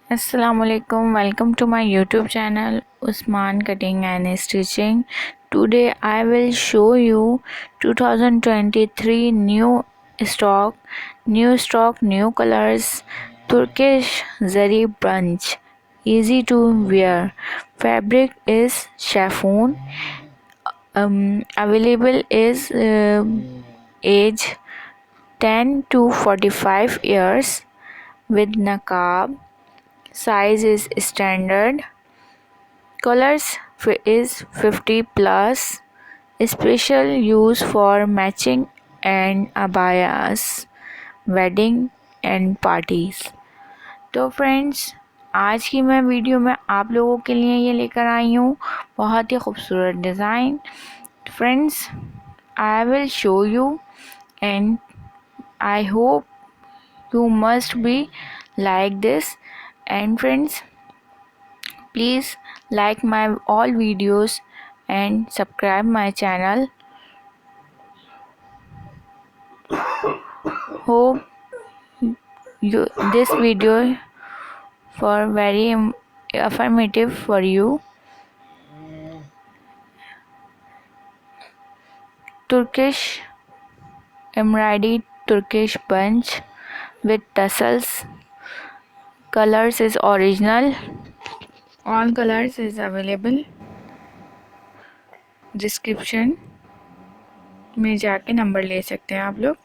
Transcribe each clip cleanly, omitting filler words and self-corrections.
Assalamualaikum, welcome to my YouTube channel Usman Cutting and Stitching. Today I will show you 2023 stock, new colors, Turkish zari bunch, easy to wear. Fabric is chiffon. Available is age 10 to 45 years with nakab. Size is standard. Colors is 50 plus. Special use for matching and abayas, wedding and parties. तो friends, आज की मैं video में आप लोगों के लिए ये लेकर आई हूँ बहुत ही खूबसूरत design. Friends, I will show you and I hope you must be like this. And friends, please like my all videos and subscribe my channel. Hope you this video for very affirmative for you. Turkish embroidery Turkish bunch with tassels. Colors is original. All colors is available. Description में जाके number ले सकते हैं आप लोग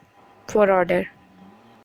for order.